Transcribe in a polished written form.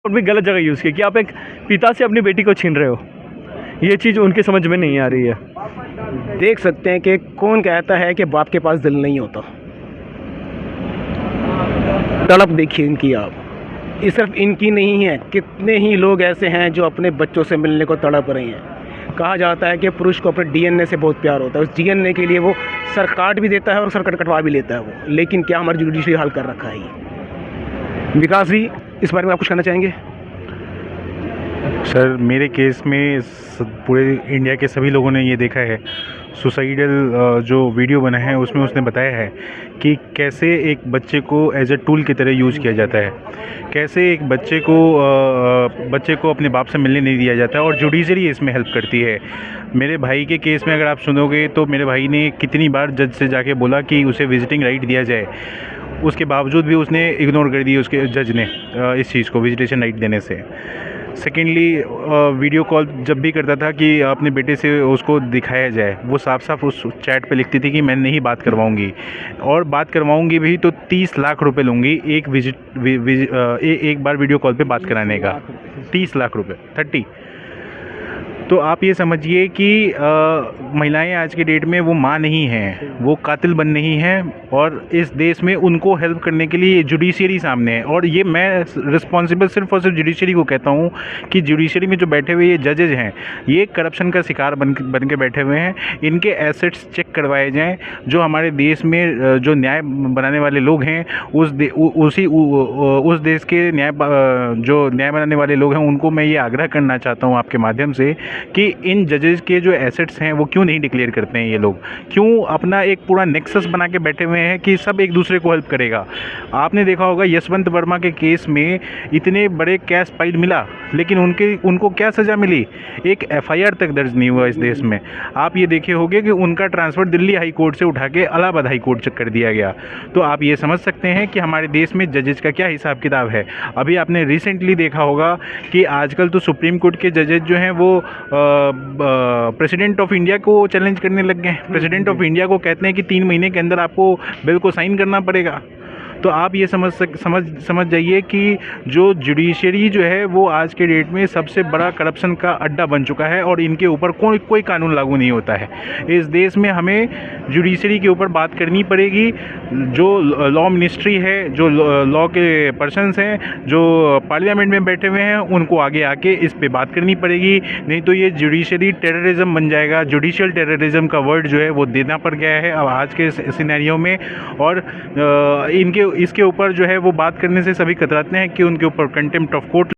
और भी गलत जगह यूज़ किया कि आप एक पिता से अपनी बेटी को छीन रहे हो। ये चीज़ उनकी समझ में नहीं आ रही है। देख सकते हैं कि कौन कहता है कि बाप के पास दिल नहीं होता। तड़प देखिए इनकी आप, ये सिर्फ इनकी नहीं है, कितने ही लोग ऐसे हैं जो अपने बच्चों से मिलने को तड़प रहे हैं। कहा जाता है कि पुरुष को अपने डीएनए से बहुत प्यार होता है, उस डीएनए के लिए वो सर काट भी देता है और सर कटवा भी लेता है वो। लेकिन क्या हमारी जुडिशरी हाल कर रखा है ये। विकास जी, इस बारे में आप कुछ कहना चाहेंगे? सर, मेरे केस में पूरे इंडिया के सभी लोगों ने ये देखा है। सुसाइडल जो वीडियो बना है उसमें उसने बताया है कि कैसे एक बच्चे को एज अ टूल की तरह यूज़ किया जाता है, कैसे एक बच्चे को अपने बाप से मिलने नहीं दिया जाता है और जुडिशरी इसमें हेल्प करती है। मेरे भाई के केस में अगर आप सुनोगे तो मेरे भाई ने कितनी बार जज से जाके बोला कि उसे विजिटिंग राइट दिया जाए, उसके बावजूद भी उसने इग्नोर कर दी उसके जज ने इस चीज़ को विजिटेशन राइट देने से। सेकेंडली, वीडियो कॉल जब भी करता था कि अपने बेटे से उसको दिखाया जाए, वो साफ साफ उस चैट पे लिखती थी कि मैं नहीं बात करवाऊंगी, और बात करवाऊंगी भी तो 30 लाख रुपए लूँगी एक बार वीडियो कॉल पे बात कराने का। 30 लाख रुपए, 30। तो आप ये समझिए कि महिलाएं आज के डेट में वो माँ नहीं हैं, वो कातिल बन रही हैं, और इस देश में उनको हेल्प करने के लिए जुडिशरी सामने है। और ये मैं रिस्पॉन्सिबल सिर्फ और सिर्फ जुडिशरी को कहता हूँ कि जुडिशरी में जो बैठे हुए ये जजेज हैं, ये करप्शन का शिकार बन के बैठे हुए हैं। इनके एसेट्स चेक करवाए जाएँ। जो हमारे देश में जो न्याय बनाने वाले लोग हैं, उस देश के जो न्याय बनाने वाले लोग हैं, उनको मैं ये आग्रह करना चाहता हूँ आपके माध्यम से कि इन जजेस के जो एसेट्स हैं वो क्यों नहीं डिक्लेयर करते हैं। ये लोग क्यों अपना एक पूरा नेक्सस बना के बैठे हुए हैं कि सब एक दूसरे को हेल्प करेगा। आपने देखा होगा यशवंत वर्मा के केस में इतने बड़े कैश फाइल मिला, लेकिन उनको क्या सज़ा मिली? एक एफआईआर तक दर्ज नहीं हुआ इस देश में। आप ये देखे होंगे कि उनका ट्रांसफ़र दिल्ली हाई कोर्ट से उठा के इलाहाबाद हाई कोर्ट कर दिया गया। तो आप ये समझ सकते हैं कि हमारे देश में जजेस का क्या हिसाब किताब है। अभी आपने रिसेंटली देखा होगा कि आजकल तो सुप्रीम कोर्ट के जजेस जो हैं वो प्रेसिडेंट ऑफ इंडिया को चैलेंज करने लग गए हैं। प्रेसिडेंट ऑफ इंडिया को कहते हैं कि 3 महीने के अंदर आपको बिल को साइन करना पड़ेगा। तो आप ये समझ जाइए कि जो जुडिशरी जो है वो आज के डेट में सबसे बड़ा करप्शन का अड्डा बन चुका है, और इनके ऊपर कोई कानून लागू नहीं होता है। इस देश में हमें जुडिशरी के ऊपर बात करनी पड़ेगी। जो लॉ मिनिस्ट्री है, जो लॉ के पर्सन्स हैं, जो पार्लियामेंट में बैठे हुए हैं, उनको आगे आके इस पे बात करनी पड़ेगी। नहीं तो ये जुडिशरी टेररिज्म बन जाएगा। जुडिशियल टेररिज्म का वर्ड जो है वो देना पड़ गया है अब आज के सिनेरियो में, और इसके ऊपर जो है वो बात करने से सभी कतराते हैं कि उनके ऊपर कंटेम्प्ट ऑफ कोर्ट